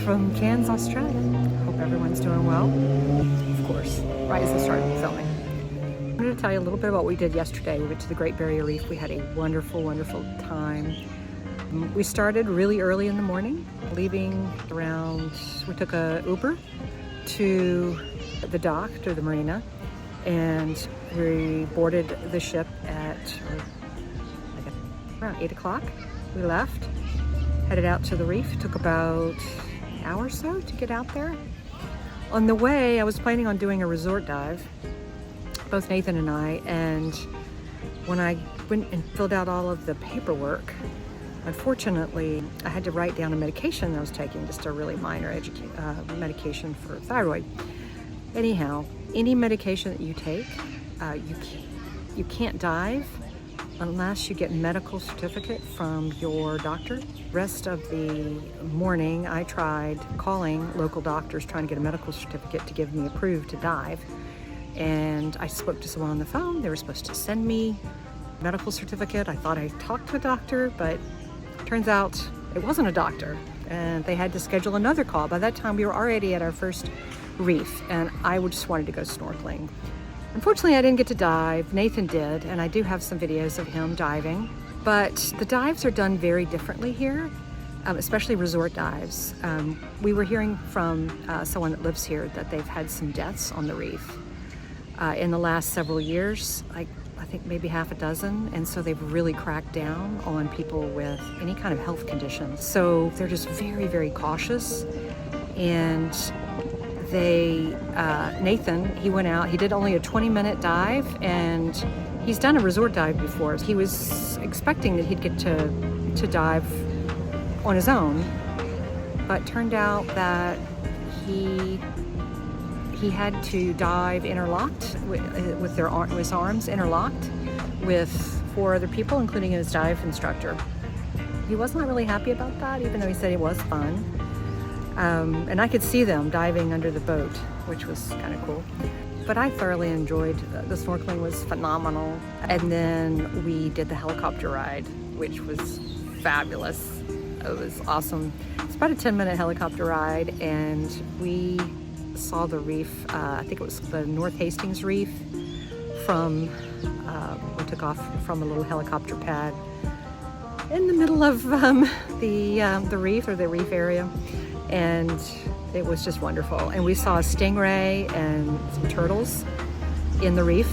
from Cairns, Australia. Hope everyone's doing well. Of course, right as I started filming. I'm going to tell you a little bit about what we did yesterday. We went to the Great Barrier Reef. We had a wonderful, wonderful time. We started really early in the morning, leaving around, we took a Uber to the dock, to the marina, and we boarded the ship at around 8 o'clock. We left, headed out to the reef. It took about an hour or so to get out there. On the way, I was planning on doing a resort dive, both Nathan and I, and when I went and filled out all of the paperwork, unfortunately, I had to write down a medication that I was taking, just a really minor medication for thyroid. Anyhow, any medication that you take, you can't dive unless you get medical certificate from your doctor. Rest of the morning, I tried calling local doctors trying to get a medical certificate to give me approved to dive. And I spoke to someone on the phone. They were supposed to send me a medical certificate. I thought I talked to a doctor, but turns out it wasn't a doctor. And they had to schedule another call. By that time, we were already at our first reef, and I just wanted to go snorkeling. Unfortunately, I didn't get to dive. Nathan did, and I do have some videos of him diving. But the dives are done very differently here, especially resort dives. We were hearing from someone that lives here that they've had some deaths on the reef in the last several years, like I think maybe half a dozen, and so they've really cracked down on people with any kind of health conditions. So they're just very, very cautious, and Nathan, he went out, he did only a 20-minute dive, and he's done a resort dive before. He was expecting that he'd get to dive on his own, but turned out that he had to dive interlocked with his arms interlocked with 4 other people, including his dive instructor. He was not really happy about that, even though he said it was fun. And I could see them diving under the boat, which was kind of cool. But I thoroughly enjoyed, the snorkeling was phenomenal. And then we did the helicopter ride, which was fabulous. It was awesome. It's about a 10-minute helicopter ride, and we saw the reef, I think it was the North Hastings Reef, we took off from a little helicopter pad in the middle of the reef, or the reef area. And it was just wonderful. And we saw a stingray and some turtles in the reef,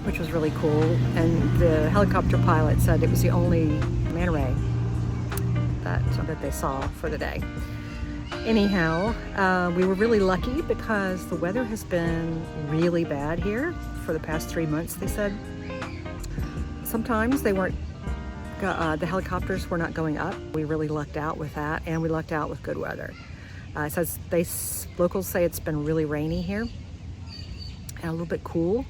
which was really cool. And the helicopter pilot said it was the only manta ray that they saw for the day. Anyhow, we were really lucky because the weather has been really bad here for the past 3 months, they said. Sometimes they weren't, the helicopters were not going up. We really lucked out with that, and we lucked out with good weather. Locals say it's been really rainy here and a little bit cool.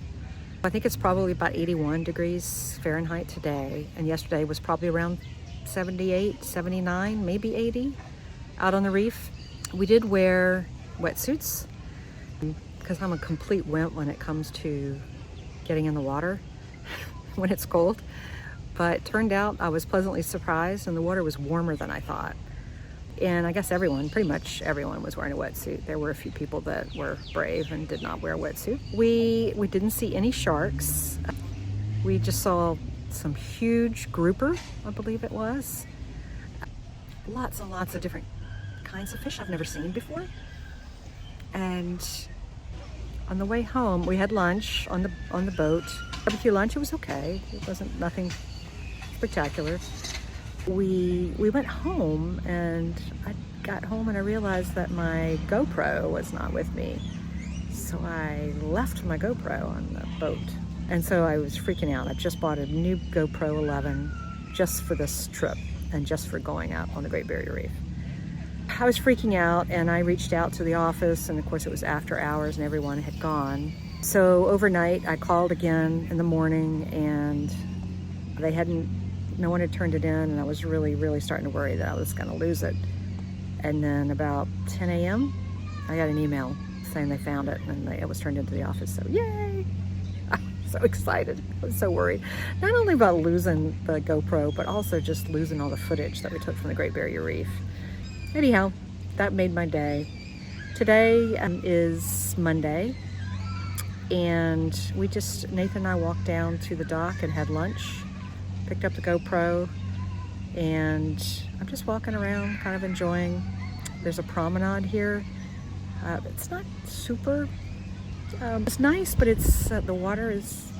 I think it's probably about 81 degrees Fahrenheit today, and yesterday was probably around 78, 79, maybe 80 out on the reef. We did wear wetsuits because I'm a complete wimp when it comes to getting in the water when it's cold. But turned out I was pleasantly surprised, and the water was warmer than I thought. And I guess pretty much everyone was wearing a wetsuit. There were a few people that were brave and did not wear a wetsuit. We didn't see any sharks. We just saw some huge grouper, I believe it was. Lots and lots of different kinds of fish I've never seen before. And on the way home, we had lunch on the boat. Barbecue lunch, it was okay. It wasn't nothing spectacular. We went home, and I got home and I realized that my GoPro was not with me. So I left my GoPro on the boat. And so I was freaking out. I just bought a new GoPro 11 just for this trip and just for going out on the Great Barrier Reef. I was freaking out, and I reached out to the office, and of course it was after hours and everyone had gone. So overnight I called again in the morning, and no one had turned it in, and I was really, really starting to worry that I was going to lose it. And then about 10 a.m. I got an email saying they found it, and it was turned into the office. So yay! I was so excited. I was so worried. Not only about losing the GoPro, but also just losing all the footage that we took from the Great Barrier Reef. Anyhow, that made my day. Today is Monday, and Nathan and I walked down to the dock and had lunch, picked up the GoPro, and I'm just walking around kind of enjoying. There's a promenade here. It's not super, it's nice, but it's the water is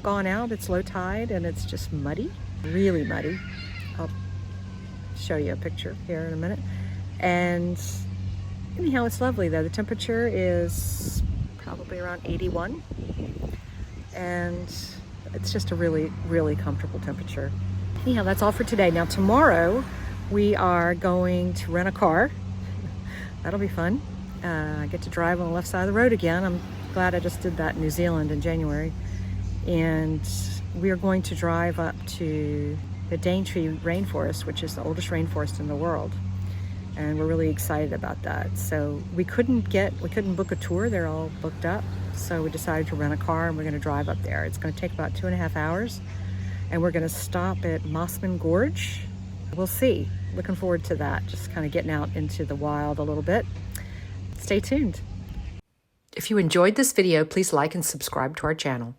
gone out. It's low tide and it's just muddy, really muddy. I'll show you a picture here in a minute. And anyhow, it's lovely though. The temperature is probably around 81, and it's just a really, really comfortable temperature. Anyhow, that's all for today. Now tomorrow we are going to rent a car. That'll be fun. I get to drive on the left side of the road again. I'm glad I just did that in New Zealand in January. And we are going to drive up to the Daintree rainforest, which is the oldest rainforest in the world. And we're really excited about that. So we couldn't book a tour. They're all booked up. So we decided to rent a car and we're going to drive up there. It's going to take about 2.5 hours. And we're going to stop at Mossman Gorge. We'll see. Looking forward to that. Just kind of getting out into the wild a little bit. Stay tuned. If you enjoyed this video, please like and subscribe to our channel.